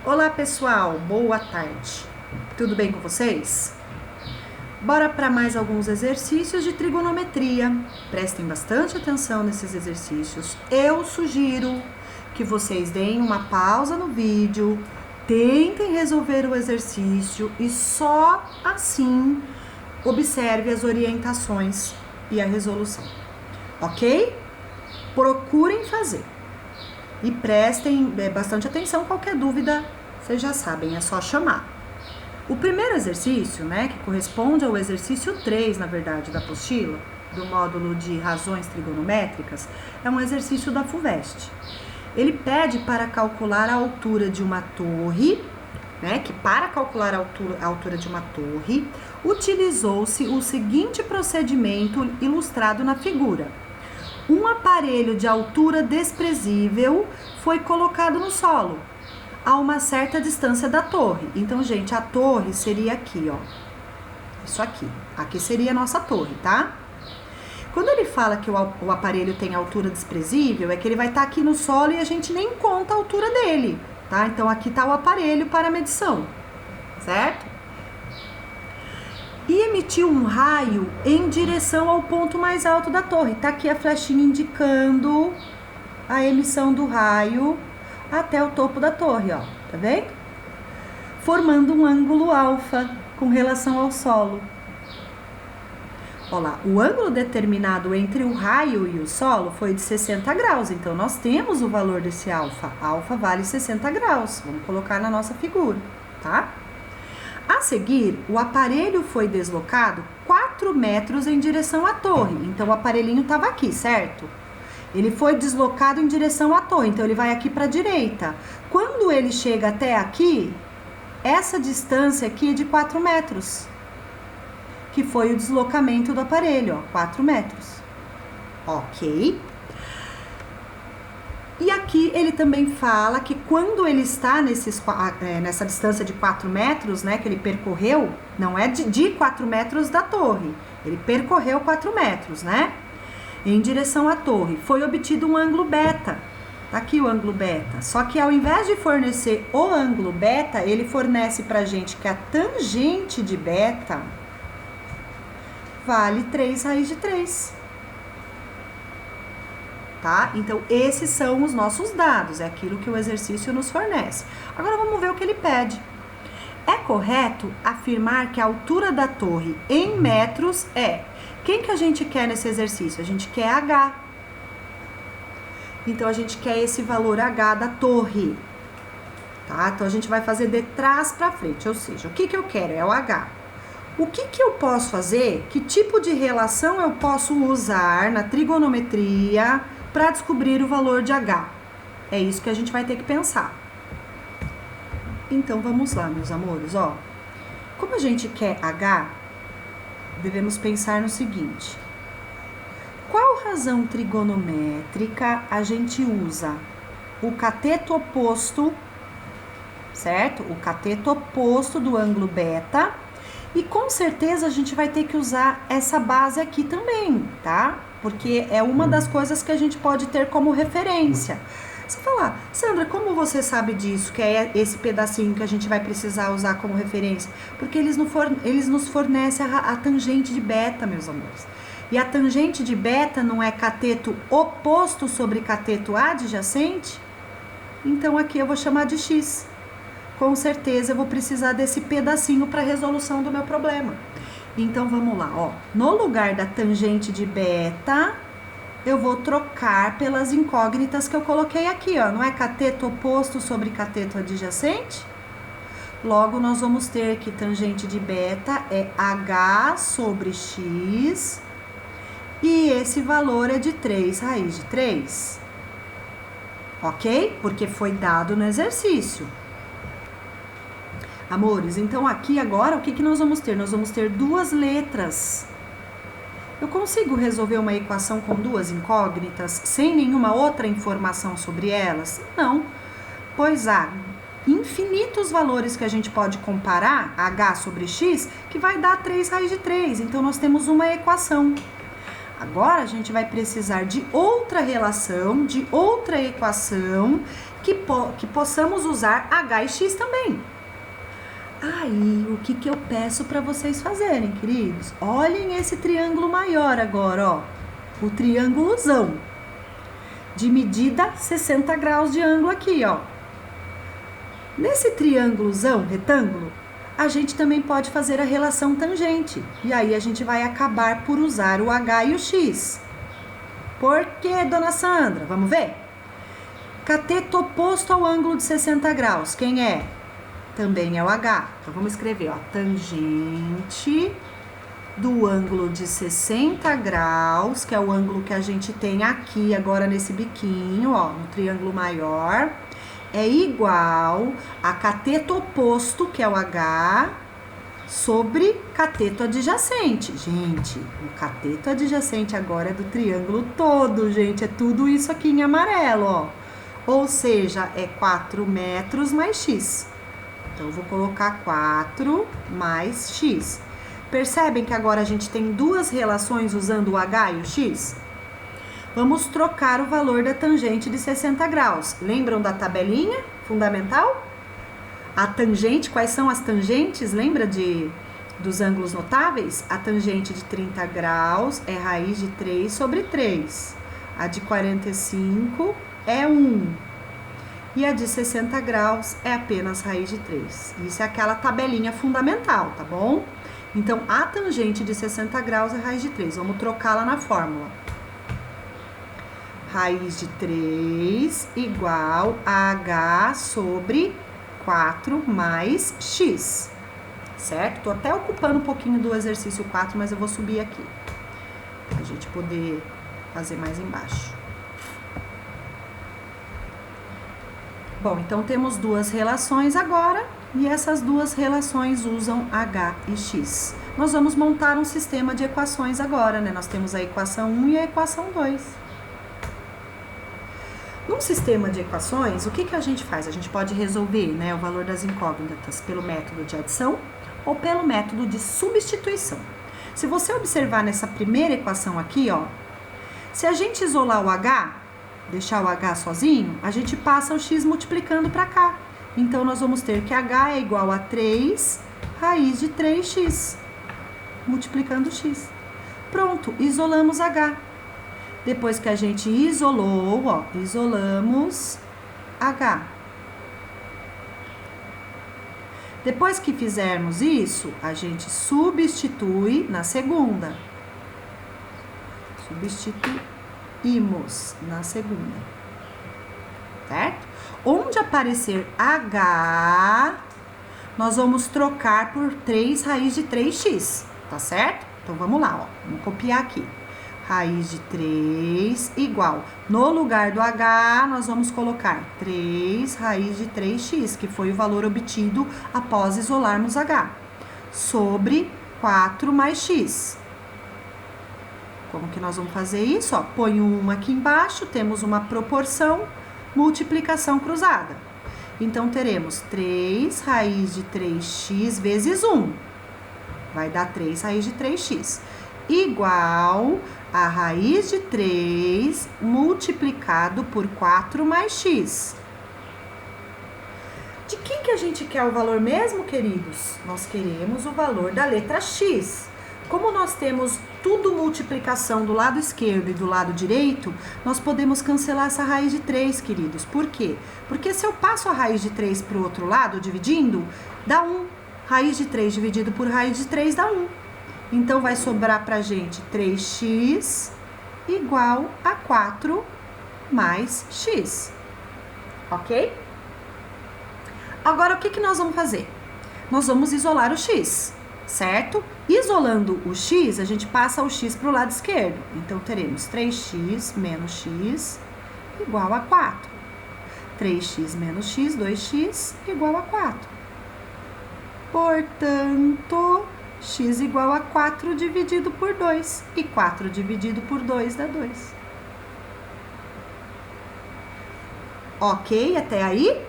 Olá pessoal, boa tarde. Tudo bem com vocês? Bora para mais alguns exercícios de trigonometria. Prestem bastante atenção nesses exercícios. Eu sugiro que vocês deem uma pausa no vídeo, tentem resolver o exercício e só assim observe as orientações e a resolução, ok? Procurem fazer. E prestem bastante atenção, qualquer dúvida, vocês já sabem, é só chamar. O primeiro exercício, que corresponde ao exercício 3, na verdade, da apostila, do módulo de razões trigonométricas, é um exercício da FUVEST. Ele pede para calcular a altura de uma torre, que para calcular a altura de uma torre, utilizou-se o seguinte procedimento ilustrado na figura. Um aparelho de altura desprezível foi colocado no solo, a uma certa distância da torre. Então, gente, a torre seria aqui, ó. Isso aqui. Aqui seria a nossa torre, tá? Quando ele fala que o aparelho tem altura desprezível, é que ele vai estar aqui no solo e a gente nem conta a altura dele, tá? Então, aqui tá o aparelho para a medição, certo? E emitiu um raio em direção ao ponto mais alto da torre. Tá aqui a flechinha indicando a emissão do raio até o topo da torre, ó. Tá vendo? Formando um ângulo alfa com relação ao solo. Olha lá, o ângulo determinado entre o raio e o solo foi de 60 graus. Então, nós temos o valor desse alfa. Alfa vale 60 graus. Vamos colocar na nossa figura, tá? A seguir, o aparelho foi deslocado 4 metros em direção à torre. Então, o aparelhinho estava aqui, certo? Ele foi deslocado em direção à torre, então ele vai aqui para a direita. Quando ele chega até aqui, essa distância aqui é de 4 metros, que foi o deslocamento do aparelho, ó, 4 metros. Ok? E aqui ele também fala que quando ele está nessa distância de 4 metros, que ele percorreu, não é de 4 metros da torre, ele percorreu 4 metros, em direção à torre, foi obtido um ângulo beta. Tá aqui o ângulo beta. Só que ao invés de fornecer o ângulo beta, ele fornece pra gente que a tangente de beta vale 3 raiz de 3. Tá? Então, esses são os nossos dados, é aquilo que o exercício nos fornece. Agora, vamos ver o que ele pede. É correto afirmar que a altura da torre em metros é... Quem que a gente quer nesse exercício? A gente quer H. Então, a gente quer esse valor H da torre. Tá? Então, a gente vai fazer de trás para frente, ou seja, o que que eu quero? É o H. O que que eu posso fazer? Que tipo de relação eu posso usar na trigonometria para descobrir o valor de H? É isso que a gente vai ter que pensar. Então, vamos lá, meus amores, ó. Como a gente quer H, devemos pensar no seguinte. Qual razão trigonométrica a gente usa? O cateto oposto, certo? O cateto oposto do ângulo beta. E com certeza a gente vai ter que usar essa base aqui também, tá? Porque é uma das coisas que a gente pode ter como referência. Você fala, Sandra, como você sabe disso, que é esse pedacinho que a gente vai precisar usar como referência? Porque eles nos fornecem a tangente de beta, meus amores. E a tangente de beta não é cateto oposto sobre cateto adjacente? Então aqui eu vou chamar de x. Com certeza eu vou precisar desse pedacinho para a resolução do meu problema. Então, vamos lá, ó. No lugar da tangente de beta, eu vou trocar pelas incógnitas que eu coloquei aqui, ó. Não é cateto oposto sobre cateto adjacente? Logo, nós vamos ter que tangente de beta é H sobre x. E esse valor é de 3 raiz de 3. Ok? Porque foi dado no exercício. Amores, então aqui agora, o que nós vamos ter? Nós vamos ter duas letras. Eu consigo resolver uma equação com duas incógnitas sem nenhuma outra informação sobre elas? Não, pois há infinitos valores que a gente pode comparar, h sobre x, que vai dar 3 raiz de 3. Então, nós temos uma equação. Agora a gente vai precisar de outra relação, de outra equação que possamos usar H e X também. Aí, o que eu peço para vocês fazerem, queridos? Olhem esse triângulo maior agora, ó. O triângulozão. De medida 60 graus de ângulo aqui, ó. Nesse triângulozão, retângulo, a gente também pode fazer a relação tangente. E aí a gente vai acabar por usar o H e o X. Por quê, dona Sandra? Vamos ver? Cateto oposto ao ângulo de 60 graus. Quem é? Também é o H. Então vamos escrever, ó. Tangente do ângulo de 60 graus, que é o ângulo que a gente tem aqui agora nesse biquinho, ó, no triângulo maior, é igual a cateto oposto, que é o H, sobre cateto adjacente. Gente, o cateto adjacente agora é do triângulo todo, gente. É tudo isso aqui em amarelo, ó. Ou seja, é 4 metros mais X. Então, eu vou colocar 4 mais X. Percebem que agora a gente tem duas relações usando o H e o X? Vamos trocar o valor da tangente de 60 graus. Lembram da tabelinha fundamental? A tangente, quais são as tangentes? Lembra dos ângulos notáveis? A tangente de 30 graus é raiz de 3 sobre 3. A de 45 é 1. E a de 60 graus é apenas raiz de 3. Isso é aquela tabelinha fundamental, tá bom? Então, a tangente de 60 graus é raiz de 3. Vamos trocá-la na fórmula. Raiz de 3 igual a H sobre 4 mais X. Certo? Tô até ocupando um pouquinho do exercício 4, mas eu vou subir aqui. Pra gente poder fazer mais embaixo. Bom, então temos duas relações agora, e essas duas relações usam H e X. Nós vamos montar um sistema de equações agora, né? Nós temos a equação 1 e a equação 2. Num sistema de equações, o que a gente faz? A gente pode resolver, né, o valor das incógnitas pelo método de adição ou pelo método de substituição. Se você observar nessa primeira equação aqui, ó, se a gente isolar o H, deixar o H sozinho, a gente passa o X multiplicando para cá. Então, nós vamos ter que H é igual a 3 raiz de 3x, multiplicando X. Pronto, isolamos H. Depois que a gente isolou, ó, isolamos H. Depois que fizermos isso, a gente substitui na segunda. Substituímos na segunda. Certo? Onde aparecer H, nós vamos trocar por 3 raiz de 3x, tá certo? Então, vamos lá, ó. Vamos copiar aqui. Raiz de 3 igual. No lugar do H, nós vamos colocar 3 raiz de 3x, que foi o valor obtido após isolarmos H, sobre 4 mais x. Como que nós vamos fazer isso? Ó, põe um 1 aqui embaixo, temos uma proporção, multiplicação cruzada. Então, teremos 3 raiz de 3x vezes 1. Vai dar 3 raiz de 3x. Igual a raiz de 3 multiplicado por 4 mais x. De quem que a gente quer o valor mesmo, queridos? Nós queremos o valor da letra x. Como nós temos tudo multiplicação do lado esquerdo e do lado direito, nós podemos cancelar essa raiz de 3, queridos. Por quê? Porque se eu passo a raiz de 3 para o outro lado, dividindo, dá 1. Raiz de 3 dividido por raiz de 3 dá 1. Então, vai sobrar pra gente 3x igual a 4 mais x. Ok? Agora, o que nós vamos fazer? Nós vamos isolar o x, certo? Isolando o x, a gente passa o x para o lado esquerdo. Então, teremos 3x menos x igual a 4. 3x menos x, 2x igual a 4. Portanto, x igual a 4 dividido por 2. E 4 dividido por 2 dá 2. Ok, até aí?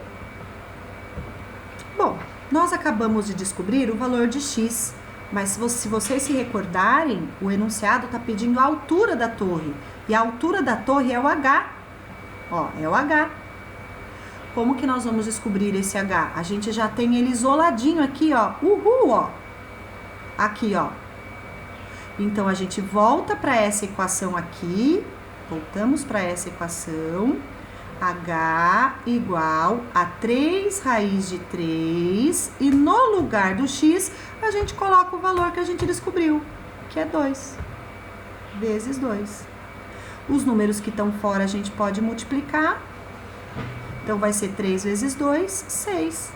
Bom, nós acabamos de descobrir o valor de x Mas se vocês se recordarem, o enunciado está pedindo a altura da torre. E a altura da torre é o H. Ó, é o H. Como que nós vamos descobrir esse H? A gente já tem ele isoladinho aqui, ó. Uhul, ó. Aqui, ó. Então, a gente volta para essa equação aqui. Voltamos para essa equação. H igual a 3 raiz de 3. E no lugar do x, a gente coloca o valor que a gente descobriu, que é 2. Vezes 2. Os números que estão fora a gente pode multiplicar. Então, vai ser 3 vezes 2, 6.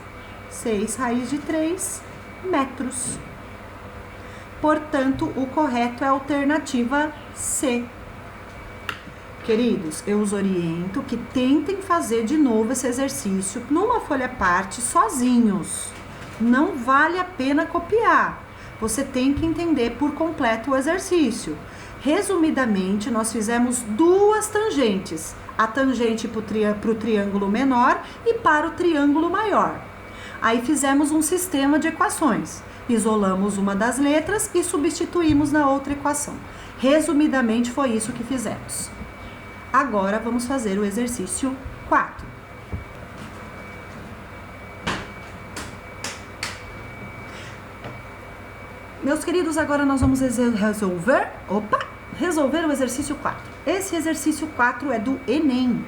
6 raiz de 3 metros. Portanto, o correto é a alternativa C. Queridos, eu os oriento que tentem fazer de novo esse exercício numa folha à parte, sozinhos. Não vale a pena copiar. Você tem que entender por completo o exercício. Resumidamente, nós fizemos duas tangentes. A tangente para o triângulo menor e para o triângulo maior. Aí fizemos um sistema de equações. Isolamos uma das letras e substituímos na outra equação. Resumidamente, foi isso que fizemos. Agora, vamos fazer o exercício 4. Meus queridos, agora nós vamos resolver o exercício 4. Esse exercício 4 é do Enem.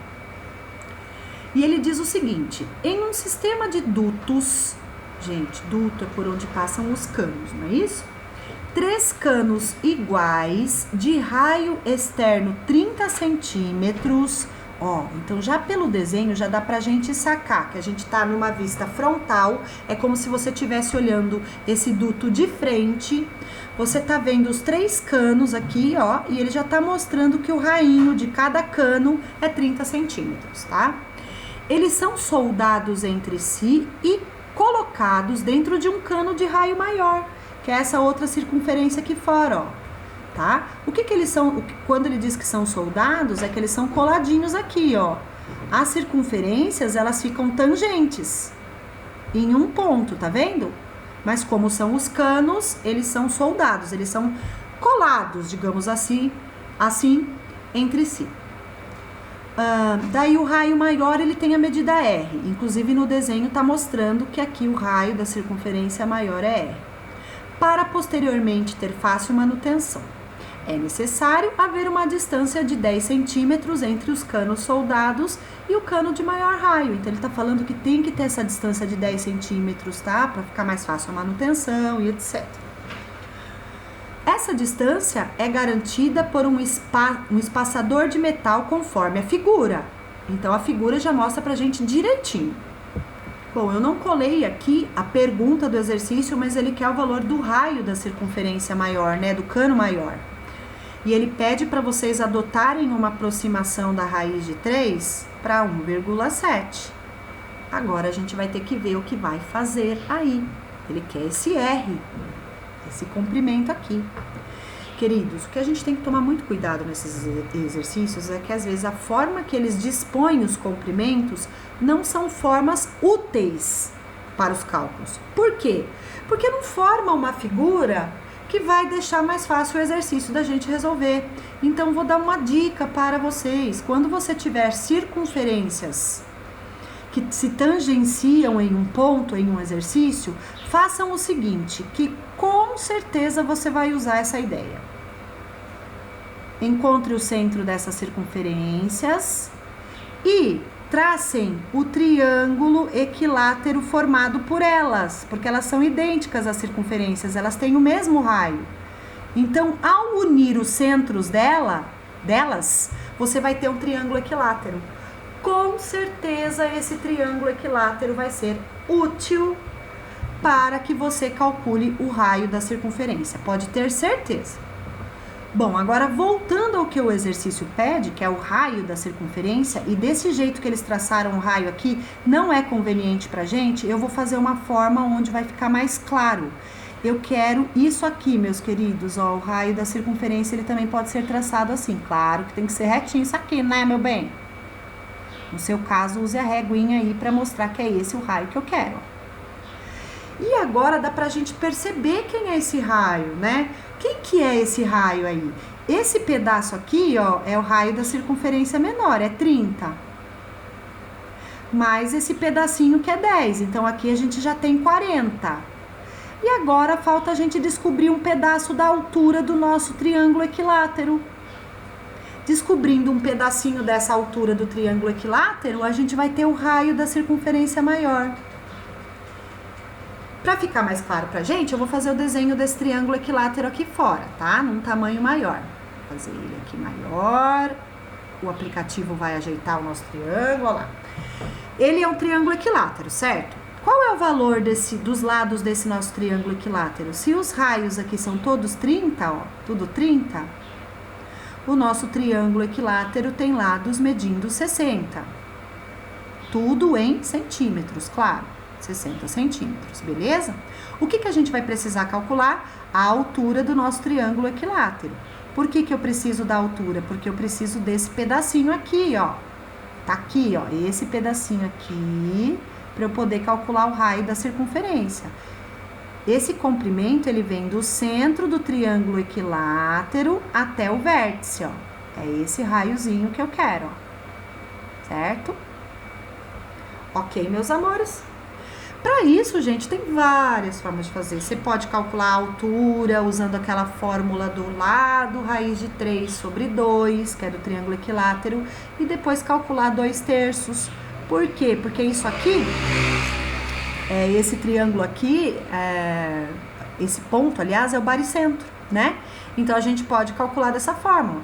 E ele diz o seguinte: em um sistema de dutos, gente, duto é por onde passam os canos, não é isso? 3 canos iguais de raio externo 30 centímetros. Ó, então já pelo desenho já dá pra gente sacar que a gente tá numa vista frontal. É como se você estivesse olhando esse duto de frente. Você tá vendo os 3 canos aqui, ó, e ele já tá mostrando que o rainho de cada cano é 30 centímetros, tá? Eles são soldados entre si e colocados dentro de um cano de raio maior, que é essa outra circunferência aqui fora, ó, tá? O que eles são, quando ele diz que são soldados, é que eles são coladinhos aqui, ó. As circunferências, elas ficam tangentes em um ponto, tá vendo? Mas como são os canos, eles são soldados, eles são colados, digamos assim entre si. Daí o raio maior, ele tem a medida R. Inclusive no desenho tá mostrando que aqui o raio da circunferência maior é R. Para posteriormente ter fácil manutenção, é necessário haver uma distância de 10 centímetros entre os canos soldados e o cano de maior raio. Então ele tá falando que tem que ter essa distância de 10 centímetros, tá? Para ficar mais fácil a manutenção e etc. Essa distância é garantida por um espaçador de metal conforme a figura. Então, a figura já mostra pra gente direitinho. Bom, eu não colei aqui a pergunta do exercício, mas ele quer o valor do raio da circunferência maior, né? Do cano maior. E ele pede para vocês adotarem uma aproximação da raiz de 3 para 1,7. Agora, a gente vai ter que ver o que vai fazer aí. Ele quer esse R. Esse comprimento aqui. Queridos, o que a gente tem que tomar muito cuidado nesses exercícios é que às vezes a forma que eles dispõem os comprimentos não são formas úteis para os cálculos. Por quê? Porque não forma uma figura que vai deixar mais fácil o exercício da gente resolver. Então, vou dar uma dica para vocês. Quando você tiver circunferências que se tangenciam em um ponto, em um exercício, façam o seguinte, que com certeza você vai usar essa ideia. Encontre o centro dessas circunferências e tracem o triângulo equilátero formado por elas, porque elas são idênticas às circunferências, elas têm o mesmo raio. Então, ao unir os centros delas, você vai ter um triângulo equilátero. Com certeza esse triângulo equilátero vai ser útil para que você calcule o raio da circunferência. Pode ter certeza. Bom, agora voltando ao que o exercício pede, que é o raio da circunferência, e desse jeito que eles traçaram o raio aqui, não é conveniente pra gente, eu vou fazer uma forma onde vai ficar mais claro. Eu quero isso aqui, meus queridos, ó, o raio da circunferência, ele também pode ser traçado assim. Claro que tem que ser retinho isso aqui, né, meu bem? No seu caso, use a reguinha aí para mostrar que é esse o raio que eu quero. E agora dá pra gente perceber quem é esse raio, né? Quem que é esse raio aí? Esse pedaço aqui, ó, é o raio da circunferência menor, é 30. Mais esse pedacinho que é 10, então aqui a gente já tem 40. E agora falta a gente descobrir um pedaço da altura do nosso triângulo equilátero. Descobrindo um pedacinho dessa altura do triângulo equilátero, a gente vai ter o raio da circunferência maior. Para ficar mais claro pra gente, eu vou fazer o desenho desse triângulo equilátero aqui fora, tá? Num tamanho maior. Vou fazer ele aqui maior. O aplicativo vai ajeitar o nosso triângulo, olha lá. Ele é um triângulo equilátero, certo? Qual é o valor dos lados desse nosso triângulo equilátero? Se os raios aqui são todos 30, ó, tudo 30, o nosso triângulo equilátero tem lados medindo 60. Tudo em centímetros, claro. 60 centímetros, beleza? O que a gente vai precisar calcular? A altura do nosso triângulo equilátero. Por que eu preciso da altura? Porque eu preciso desse pedacinho aqui, ó. Tá aqui, ó, esse pedacinho aqui, para eu poder calcular o raio da circunferência. Esse comprimento, ele vem do centro do triângulo equilátero até o vértice, ó. É esse raiozinho que eu quero, ó. Certo? Ok, meus amores? Para isso, gente, tem várias formas de fazer. Você pode calcular a altura usando aquela fórmula do lado, raiz de 3 sobre 2, que é do triângulo equilátero, e depois calcular 2/3. Por quê? Porque isso aqui, esse triângulo aqui, esse ponto, aliás, é o baricentro, né? Então, a gente pode calcular dessa forma.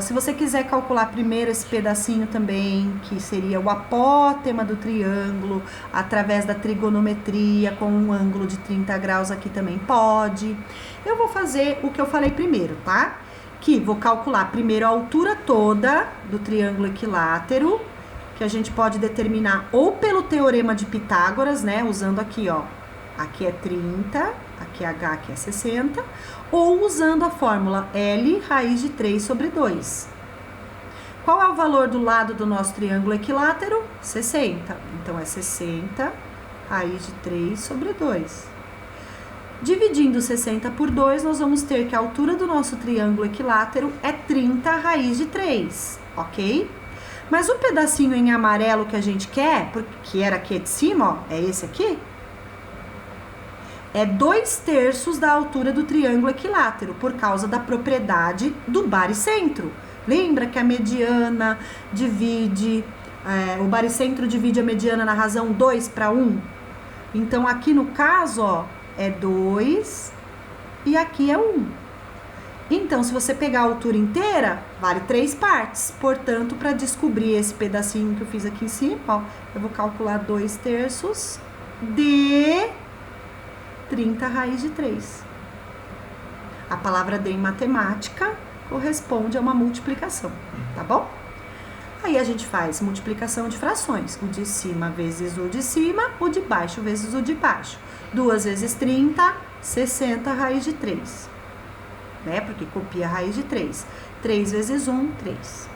Se você quiser calcular primeiro esse pedacinho também, que seria o apótema do triângulo, através da trigonometria, com um ângulo de 30 graus aqui também pode. Eu vou fazer o que eu falei primeiro, tá? Que vou calcular primeiro a altura toda do triângulo equilátero, que a gente pode determinar ou pelo teorema de Pitágoras, né? Usando aqui, ó. Aqui é 30, aqui é H, aqui é 60, ou usando a fórmula L raiz de 3 sobre 2. Qual é o valor do lado do nosso triângulo equilátero? 60. Então, é 60 raiz de 3 sobre 2. Dividindo 60 por 2, nós vamos ter que a altura do nosso triângulo equilátero é 30 raiz de 3, ok? Mas o pedacinho em amarelo que a gente quer, que era aqui de cima, ó, é esse aqui, é 2/3 da altura do triângulo equilátero, por causa da propriedade do baricentro. Lembra que a mediana divide, o baricentro divide a mediana na razão 2/1? Então, aqui no caso, ó, é 2 e aqui é 1. Então, se você pegar a altura inteira, vale 3 partes. Portanto, para descobrir esse pedacinho que eu fiz aqui em cima, ó, eu vou calcular 2/3 de 30 raiz de 3. A palavra D em matemática corresponde a uma multiplicação, tá bom? Aí a gente faz multiplicação de frações. O de cima vezes o de cima, o de baixo vezes o de baixo. 2 vezes 30, 60 raiz de 3. Né? Porque copia a raiz de 3. 3 vezes 1, 3.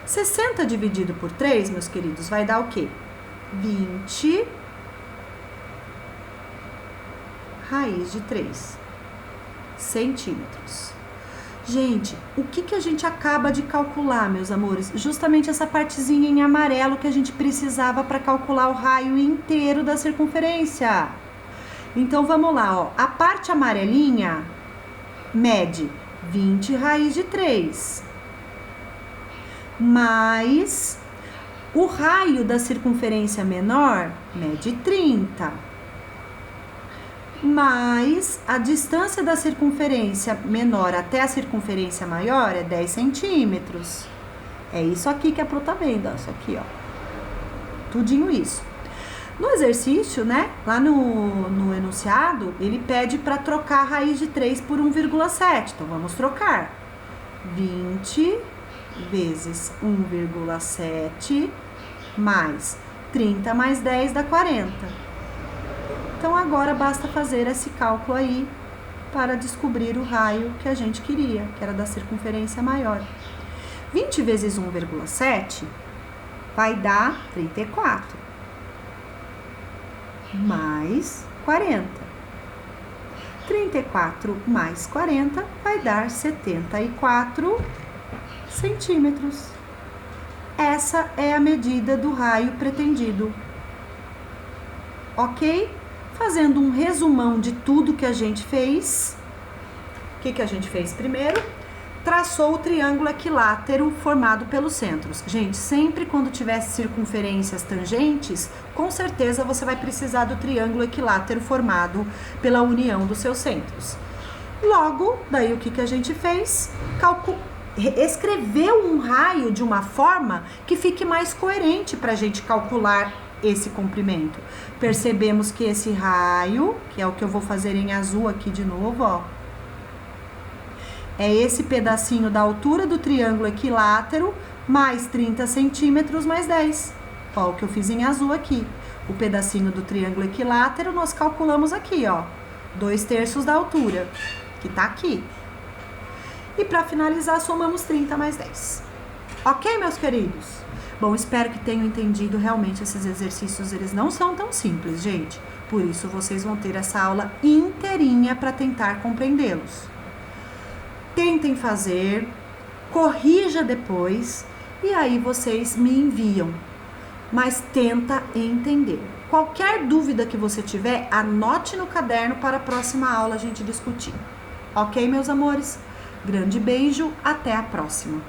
60 dividido por 3, meus queridos, vai dar o quê? 20 raiz de 3 centímetros. Gente, o que a gente acaba de calcular, meus amores? Justamente essa partezinha em amarelo que a gente precisava para calcular o raio inteiro da circunferência. Então, vamos lá, ó. A parte amarelinha mede 20 raiz de 3. Mais o raio da circunferência menor mede 30. Mas a distância da circunferência menor até a circunferência maior é 10 centímetros. É isso aqui que a Pro tá vendo, ó, isso aqui, ó. Tudinho isso. No exercício, né, lá no enunciado, ele pede para trocar a raiz de 3 por 1,7. Então, vamos trocar. 20 vezes 1,7 mais 30 mais 10 dá 40. Então, agora basta fazer esse cálculo aí para descobrir o raio que a gente queria, que era da circunferência maior. 20 vezes 1,7 vai dar 34. mais 40. 34 mais 40 vai dar 74 centímetros. Essa é a medida do raio pretendido. Ok? Fazendo um resumão de tudo que a gente fez. O que a gente fez primeiro? Traçou o triângulo equilátero formado pelos centros. Gente, sempre quando tiver circunferências tangentes, com certeza você vai precisar do triângulo equilátero formado pela união dos seus centros. Logo, daí o que a gente fez? Escreveu um raio de uma forma que fique mais coerente para a gente calcular esse comprimento. Percebemos que esse raio, que é o que eu vou fazer em azul aqui de novo, ó, é esse pedacinho da altura do triângulo equilátero, mais 30 centímetros, mais 10. Ó, o que eu fiz em azul aqui. O pedacinho do triângulo equilátero, nós calculamos aqui, ó, 2/3 da altura, que tá aqui. E para finalizar, somamos 30 mais 10. Ok, meus queridos? Bom, espero que tenham entendido. Realmente, esses exercícios, eles não são tão simples, gente. Por isso, vocês vão ter essa aula inteirinha para tentar compreendê-los. Tentem fazer, corrija depois e aí vocês me enviam. Mas tenta entender. Qualquer dúvida que você tiver, anote no caderno para a próxima aula a gente discutir. Ok, meus amores? Grande beijo, até a próxima.